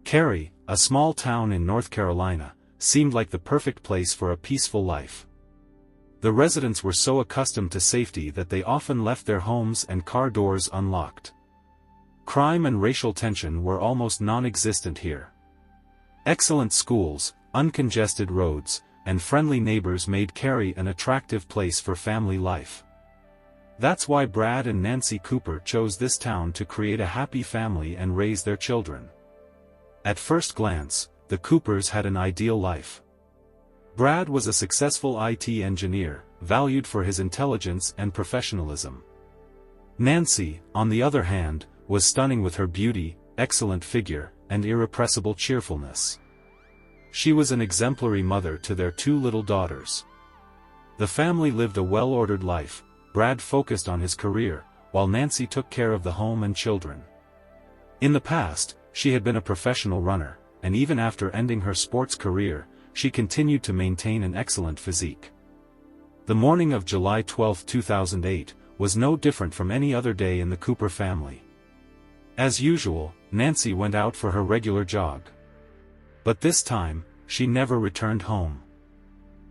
Cary, a small town in North Carolina, seemed like the perfect place for a peaceful life. The residents were so accustomed to safety that they often left their homes and car doors unlocked. Crime and racial tension were almost non-existent here. Excellent schools, uncongested roads, and friendly neighbors made Cary an attractive place for family life. That's why Brad and Nancy Cooper chose this town to create a happy family and raise their children. At first glance, the Coopers had an ideal life. Brad was a successful IT engineer, valued for his intelligence and professionalism. Nancy, on the other hand, was stunning with her beauty, excellent figure, and irrepressible cheerfulness. She was an exemplary mother to their two little daughters. The family lived a well-ordered life. Brad focused on his career, while Nancy took care of the home and children. In the past, she had been a professional runner, and even after ending her sports career, she continued to maintain an excellent physique. The morning of July 12, 2008, was no different from any other day in the Cooper family. As usual, Nancy went out for her regular jog. But this time, she never returned home.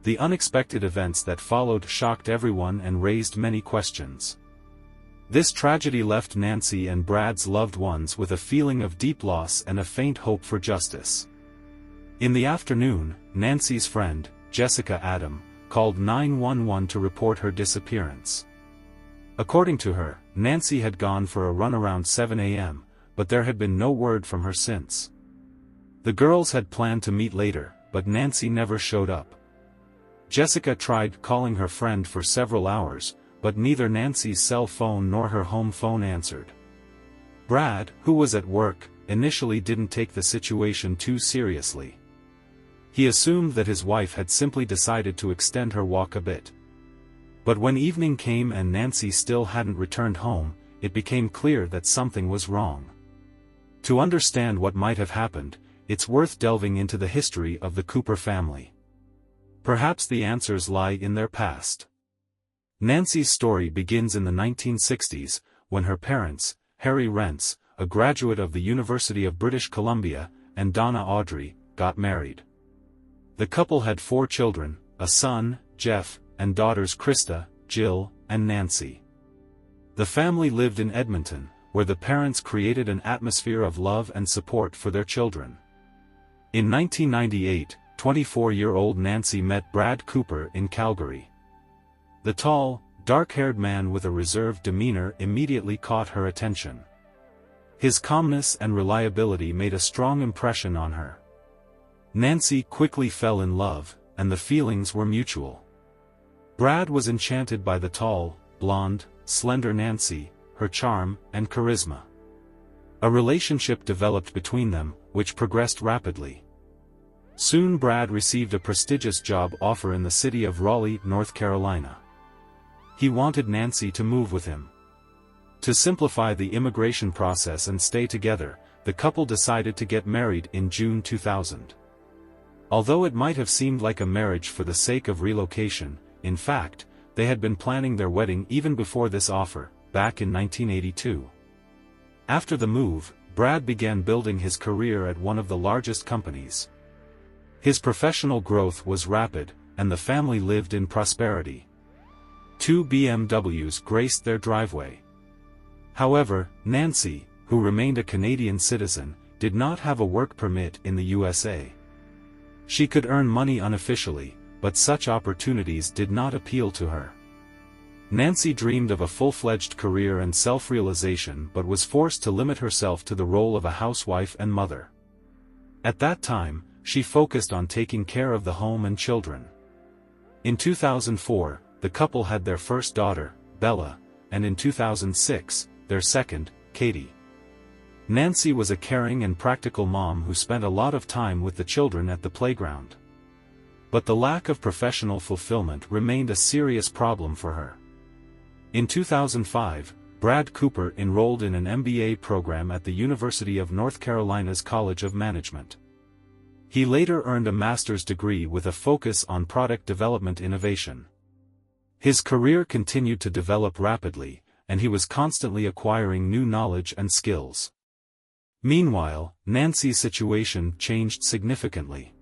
The unexpected events that followed shocked everyone and raised many questions. This tragedy left Nancy and Brad's loved ones with a feeling of deep loss and a faint hope for justice. In the afternoon, Nancy's friend, Jessica Adam, called 911 to report her disappearance. According to her, Nancy had gone for a run around 7 a.m., but there had been no word from her since. The girls had planned to meet later, but Nancy never showed up. Jessica tried calling her friend for several hours, but neither Nancy's cell phone nor her home phone answered. Brad, who was at work, initially didn't take the situation too seriously. He assumed that his wife had simply decided to extend her walk a bit. But when evening came and Nancy still hadn't returned home, it became clear that something was wrong. To understand what might have happened, it's worth delving into the history of the Cooper family. Perhaps the answers lie in their past. Nancy's story begins in the 1960s, when her parents, Harry Rentz, a graduate of the University of British Columbia, and Donna Audrey, got married. The couple had 4 children, a son, Jeff, and daughters Krista, Jill, and Nancy. The family lived in Edmonton, where the parents created an atmosphere of love and support for their children. In 1998, 24-year-old Nancy met Brad Cooper in Calgary. The tall, dark-haired man with a reserved demeanor immediately caught her attention. His calmness and reliability made a strong impression on her. Nancy quickly fell in love, and the feelings were mutual. Brad was enchanted by the tall, blonde, slender Nancy, her charm and charisma. A relationship developed between them, which progressed rapidly. Soon Brad received a prestigious job offer in the city of Raleigh, North Carolina. He wanted Nancy to move with him. To simplify the immigration process and stay together, the couple decided to get married in June 2000. Although it might have seemed like a marriage for the sake of relocation, in fact, they had been planning their wedding even before this offer, back in 1982. After the move, Brad began building his career at one of the largest companies. His professional growth was rapid, and the family lived in prosperity. 2 BMWs graced their driveway. However, Nancy, who remained a Canadian citizen, did not have a work permit in the USA. She could earn money unofficially, but such opportunities did not appeal to her. Nancy dreamed of a full-fledged career and self-realization but was forced to limit herself to the role of a housewife and mother. At that time, she focused on taking care of the home and children. In 2004, the couple had their first daughter, Bella, and in 2006, their second, Katie. Nancy was a caring and practical mom who spent a lot of time with the children at the playground. But the lack of professional fulfillment remained a serious problem for her. In 2005, Brad Cooper enrolled in an MBA program at the University of North Carolina's College of Management. He later earned a master's degree with a focus on product development innovation. His career continued to develop rapidly, and he was constantly acquiring new knowledge and skills. Meanwhile, Nancy's situation changed significantly.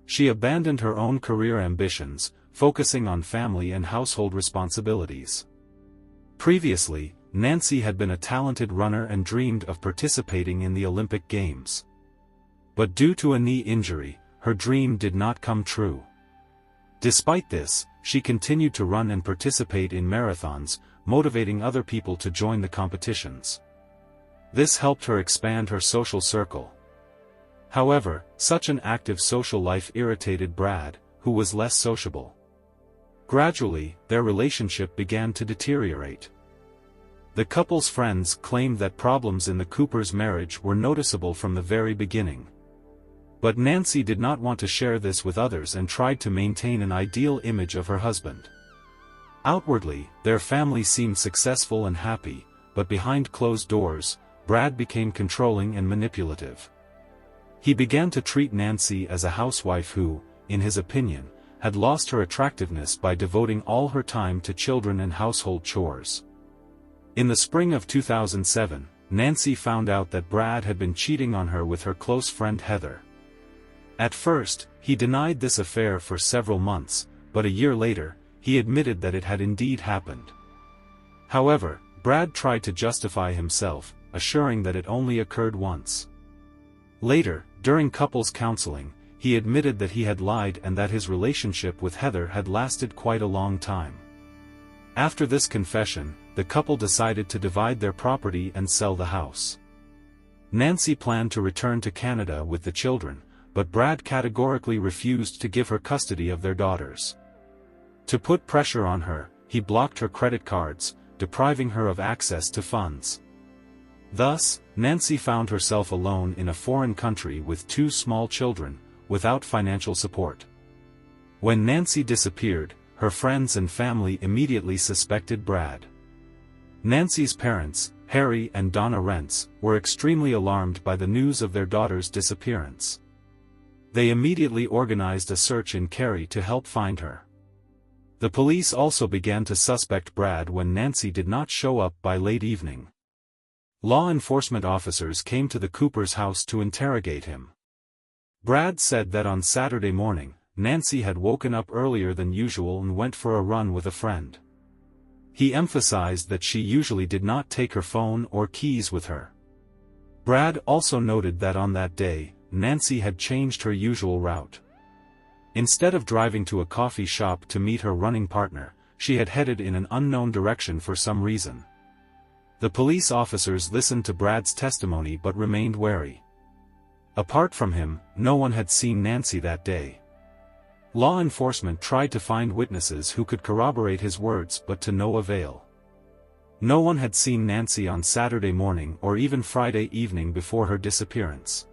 She abandoned her own career ambitions, focusing on family and household responsibilities. Previously, Nancy had been a talented runner and dreamed of participating in the Olympic Games. But due to a knee injury, her dream did not come true. Despite this, she continued to run and participate in marathons, motivating other people to join the competitions. This helped her expand her social circle. However, such an active social life irritated Brad, who was less sociable. Gradually, their relationship began to deteriorate. The couple's friends claimed that problems in the Coopers' marriage were noticeable from the very beginning. But Nancy did not want to share this with others and tried to maintain an ideal image of her husband. Outwardly, their family seemed successful and happy, but behind closed doors, Brad became controlling and manipulative. He began to treat Nancy as a housewife who, in his opinion, had lost her attractiveness by devoting all her time to children and household chores. In the spring of 2007, Nancy found out that Brad had been cheating on her with her close friend Heather. At first, he denied this affair for several months, but a year later, he admitted that it had indeed happened. However, Brad tried to justify himself, assuring that it only occurred once. Later, during couples counseling, he admitted that he had lied and that his relationship with Heather had lasted quite a long time. After this confession, the couple decided to divide their property and sell the house. Nancy planned to return to Canada with the children, but Brad categorically refused to give her custody of their daughters. To put pressure on her, he blocked her credit cards, depriving her of access to funds. Thus, Nancy found herself alone in a foreign country with 2 small children, without financial support. When Nancy disappeared, her friends and family immediately suspected Brad. Nancy's parents, Harry and Donna Rentz, were extremely alarmed by the news of their daughter's disappearance. They immediately organized a search in Cary to help find her. The police also began to suspect Brad when Nancy did not show up by late evening. Law enforcement officers came to the Coopers' house to interrogate him. Brad said that on Saturday morning, Nancy had woken up earlier than usual and went for a run with a friend. He emphasized that she usually did not take her phone or keys with her. Brad also noted that on that day, Nancy had changed her usual route. Instead of driving to a coffee shop to meet her running partner, she had headed in an unknown direction for some reason. The police officers listened to Brad's testimony but remained wary. Apart from him, no one had seen Nancy that day. Law enforcement tried to find witnesses who could corroborate his words but to no avail. No one had seen Nancy on Saturday morning or even Friday evening before her disappearance.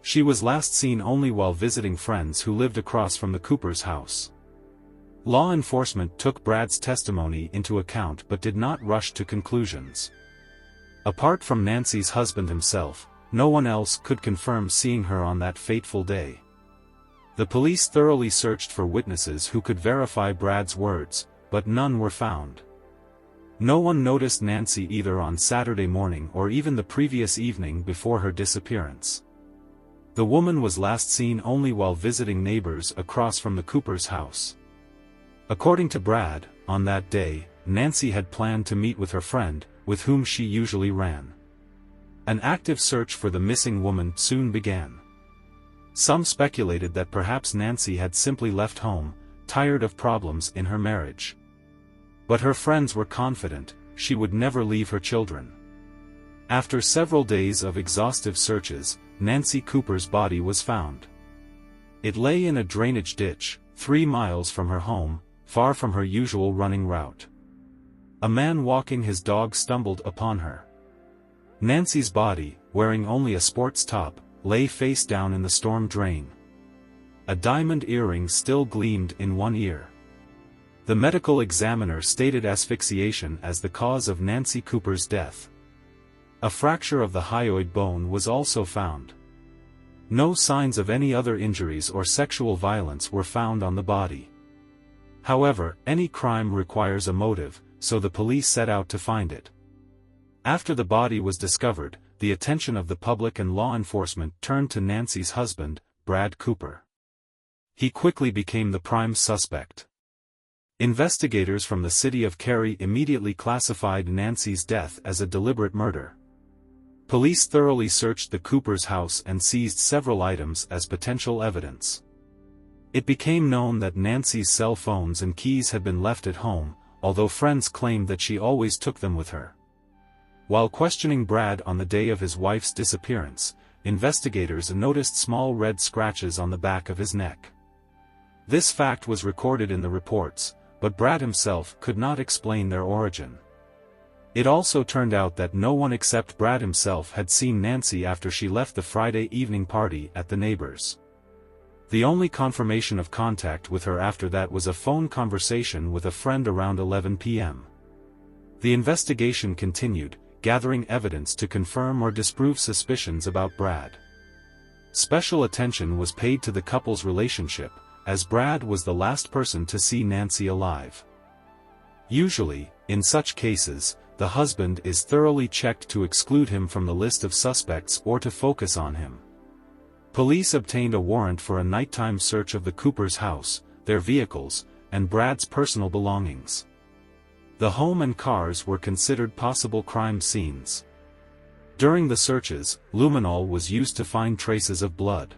She was last seen only while visiting friends who lived across from the Coopers' house. Law enforcement took Brad's testimony into account but did not rush to conclusions. Apart from Nancy's husband himself, no one else could confirm seeing her on that fateful day. The police thoroughly searched for witnesses who could verify Brad's words, but none were found. No one noticed Nancy either on Saturday morning or even the previous evening before her disappearance. The woman was last seen only while visiting neighbors across from the Coopers' house. According to Brad, on that day, Nancy had planned to meet with her friend, with whom she usually ran. An active search for the missing woman soon began. Some speculated that perhaps Nancy had simply left home, tired of problems in her marriage. But her friends were confident she would never leave her children. After several days of exhaustive searches, Nancy Cooper's body was found. It lay in a drainage ditch, 3 miles from her home, far from her usual running route. A man walking his dog stumbled upon her. Nancy's body, wearing only a sports top, lay face down in the storm drain. A diamond earring still gleamed in one ear. The medical examiner stated asphyxiation as the cause of Nancy Cooper's death. A fracture of the hyoid bone was also found. No signs of any other injuries or sexual violence were found on the body. However, any crime requires a motive, so the police set out to find it. After the body was discovered, the attention of the public and law enforcement turned to Nancy's husband, Brad Cooper. He quickly became the prime suspect. Investigators from the city of Cary immediately classified Nancy's death as a deliberate murder. Police thoroughly searched the Coopers' house and seized several items as potential evidence. It became known that Nancy's cell phones and keys had been left at home, although friends claimed that she always took them with her. While questioning Brad on the day of his wife's disappearance, investigators noticed small red scratches on the back of his neck. This fact was recorded in the reports, but Brad himself could not explain their origin. It also turned out that no one except Brad himself had seen Nancy after she left the Friday evening party at the neighbors'. The only confirmation of contact with her after that was a phone conversation with a friend around 11 p.m. The investigation continued, gathering evidence to confirm or disprove suspicions about Brad. Special attention was paid to the couple's relationship, as Brad was the last person to see Nancy alive. Usually, in such cases, the husband is thoroughly checked to exclude him from the list of suspects or to focus on him. Police obtained a warrant for a nighttime search of the Coopers' house, their vehicles, and Brad's personal belongings. The home and cars were considered possible crime scenes. During the searches, luminol was used to find traces of blood.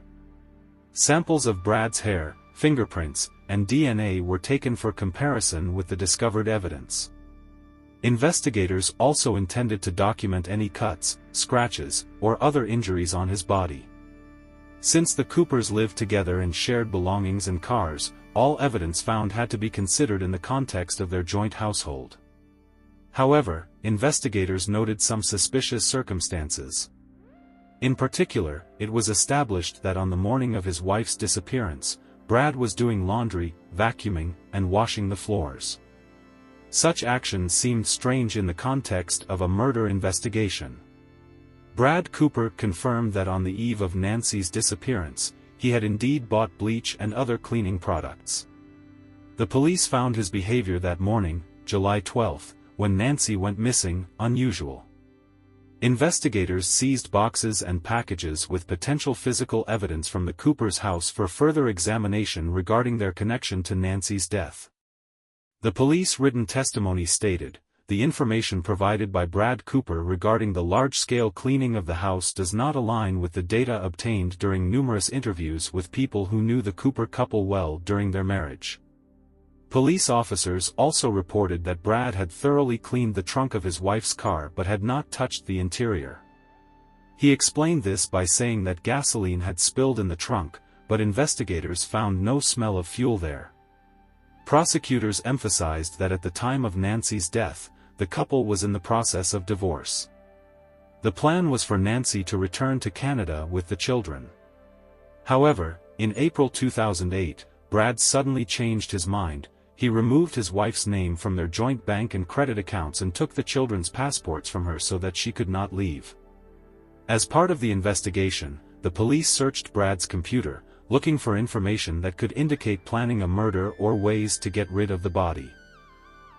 Samples of Brad's hair, fingerprints, and DNA were taken for comparison with the discovered evidence. Investigators also intended to document any cuts, scratches, or other injuries on his body. Since the Coopers lived together and shared belongings and cars, all evidence found had to be considered in the context of their joint household. However, investigators noted some suspicious circumstances. In particular, it was established that on the morning of his wife's disappearance, Brad was doing laundry, vacuuming, and washing the floors. Such actions seemed strange in the context of a murder investigation. Brad Cooper confirmed that on the eve of Nancy's disappearance, he had indeed bought bleach and other cleaning products. The police found his behavior that morning, July 12, when Nancy went missing, unusual. Investigators seized boxes and packages with potential physical evidence from the Coopers' house for further examination regarding their connection to Nancy's death. The police written testimony stated, "The information provided by Brad Cooper regarding the large-scale cleaning of the house does not align with the data obtained during numerous interviews with people who knew the Cooper couple well during their marriage." Police officers also reported that Brad had thoroughly cleaned the trunk of his wife's car but had not touched the interior. He explained this by saying that gasoline had spilled in the trunk, but investigators found no smell of fuel there. Prosecutors emphasized that at the time of Nancy's death, the couple was in the process of divorce. The plan was for Nancy to return to Canada with the children. However, in April 2008, Brad suddenly changed his mind. He removed his wife's name from their joint bank and credit accounts and took the children's passports from her so that she could not leave. As part of the investigation, the police searched Brad's computer, looking for information that could indicate planning a murder or ways to get rid of the body.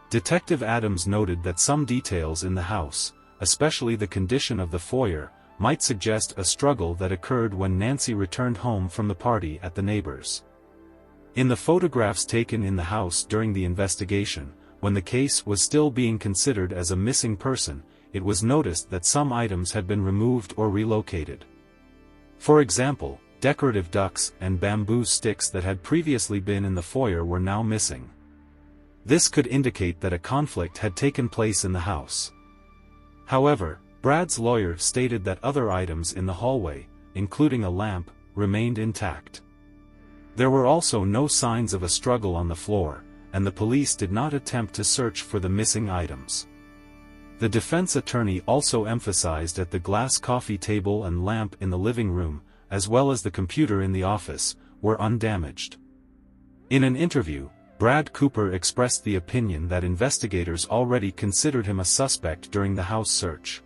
Detective Adams noted that some details in the house, especially the condition of the foyer, might suggest a struggle that occurred when Nancy returned home from the party at the neighbors'. In the photographs taken in the house during the investigation, when the case was still being considered as a missing person, it was noticed that some items had been removed or relocated. For example, decorative ducks and bamboo sticks that had previously been in the foyer were now missing. This could indicate that a conflict had taken place in the house. However, Brad's lawyer stated that other items in the hallway, including a lamp, remained intact. There were also no signs of a struggle on the floor, and the police did not attempt to search for the missing items. The defense attorney also emphasized that the glass coffee table and lamp in the living room, as well as the computer in the office, were undamaged. In an interview, Brad Cooper expressed the opinion that investigators already considered him a suspect during the house search.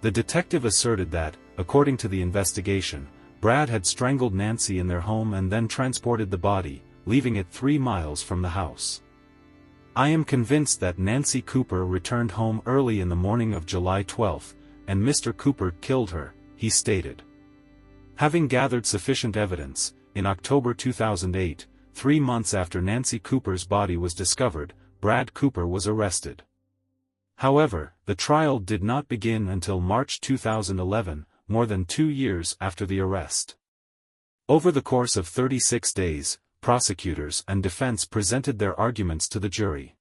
The detective asserted that, according to the investigation, Brad had strangled Nancy in their home and then transported the body, leaving it 3 miles from the house. "I am convinced that Nancy Cooper returned home early in the morning of July 12, and Mr. Cooper killed her," he stated. Having gathered sufficient evidence, in October 2008, 3 months after Nancy Cooper's body was discovered, Brad Cooper was arrested. However, the trial did not begin until March 2011, more than 2 years after the arrest. Over the course of 36 days, prosecutors and defense presented their arguments to the jury.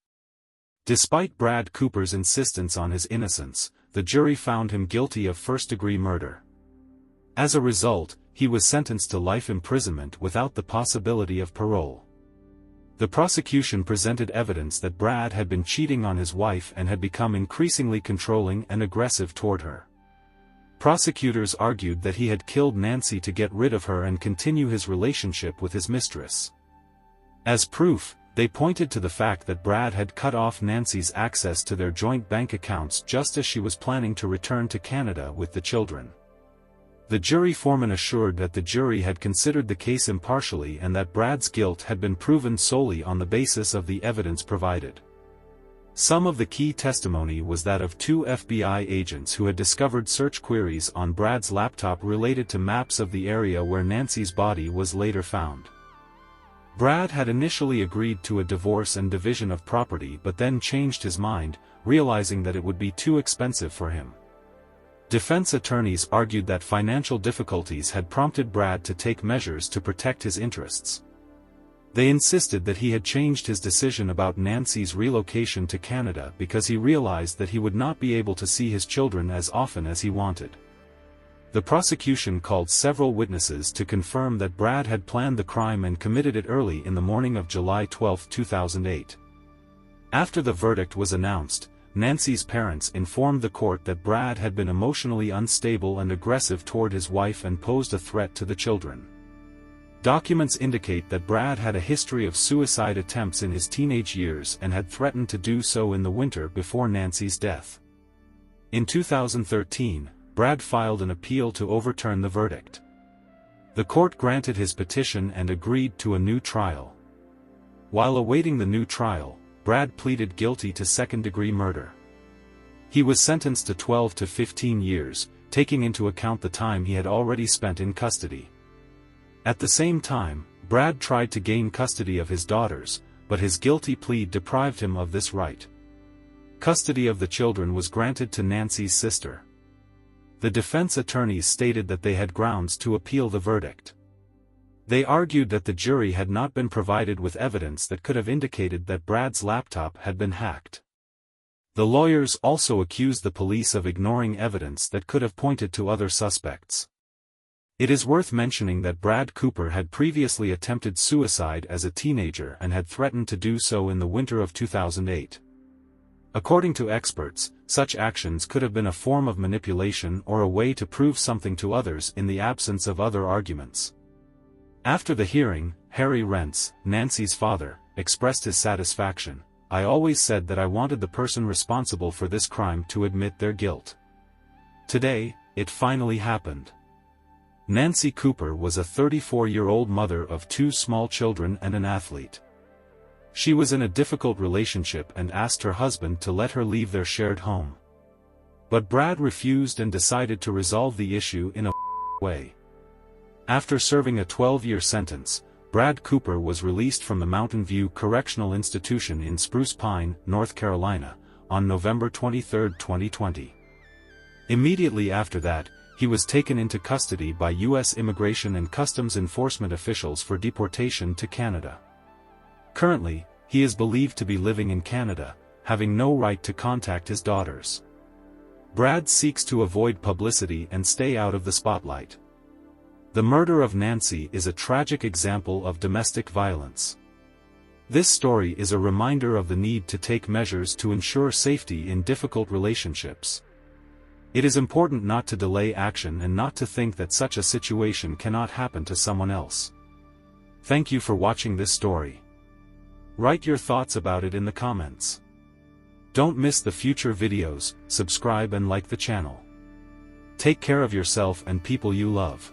Despite Brad Cooper's insistence on his innocence, the jury found him guilty of first-degree murder. As a result, he was sentenced to life imprisonment without the possibility of parole. The prosecution presented evidence that Brad had been cheating on his wife and had become increasingly controlling and aggressive toward her. Prosecutors argued that he had killed Nancy to get rid of her and continue his relationship with his mistress. As proof, they pointed to the fact that Brad had cut off Nancy's access to their joint bank accounts just as she was planning to return to Canada with the children. The jury foreman assured that the jury had considered the case impartially and that Brad's guilt had been proven solely on the basis of the evidence provided. Some of the key testimony was that of 2 FBI agents who had discovered search queries on Brad's laptop related to maps of the area where Nancy's body was later found. Brad had initially agreed to a divorce and division of property but then changed his mind, realizing that it would be too expensive for him. Defense attorneys argued that financial difficulties had prompted Brad to take measures to protect his interests. They insisted that he had changed his decision about Nancy's relocation to Canada because he realized that he would not be able to see his children as often as he wanted. The prosecution called several witnesses to confirm that Brad had planned the crime and committed it early in the morning of July 12, 2008. After the verdict was announced, Nancy's parents informed the court that Brad had been emotionally unstable and aggressive toward his wife and posed a threat to the children. Documents indicate that Brad had a history of suicide attempts in his teenage years and had threatened to do so in the winter before Nancy's death. In 2013, Brad filed an appeal to overturn the verdict. The court granted his petition and agreed to a new trial. While awaiting the new trial, Brad pleaded guilty to second-degree murder. He was sentenced to 12 to 15 years, taking into account the time he had already spent in custody. At the same time, Brad tried to gain custody of his daughters, but his guilty plea deprived him of this right. Custody of the children was granted to Nancy's sister. The defense attorneys stated that they had grounds to appeal the verdict. They argued that the jury had not been provided with evidence that could have indicated that Brad's laptop had been hacked. The lawyers also accused the police of ignoring evidence that could have pointed to other suspects. It is worth mentioning that Brad Cooper had previously attempted suicide as a teenager and had threatened to do so in the winter of 2008. According to experts, such actions could have been a form of manipulation or a way to prove something to others in the absence of other arguments. After the hearing, Harry Rentz, Nancy's father, expressed his satisfaction. "I always said that I wanted the person responsible for this crime to admit their guilt. Today, it finally happened." Nancy Cooper was a 34-year-old mother of 2 small children and an athlete. She was in a difficult relationship and asked her husband to let her leave their shared home. But Brad refused and decided to resolve the issue in a way. After serving a 12-year sentence, Brad Cooper was released from the Mountain View Correctional Institution in Spruce Pine, North Carolina, on November 23, 2020. Immediately after that, he was taken into custody by U.S. Immigration and Customs Enforcement officials for deportation to Canada. Currently, he is believed to be living in Canada, having no right to contact his daughters. Brad seeks to avoid publicity and stay out of the spotlight. The murder of Nancy is a tragic example of domestic violence. This story is a reminder of the need to take measures to ensure safety in difficult relationships. It is important not to delay action and not to think that such a situation cannot happen to someone else. Thank you for watching this story. Write your thoughts about it in the comments. Don't miss the future videos, subscribe and like the channel. Take care of yourself and people you love.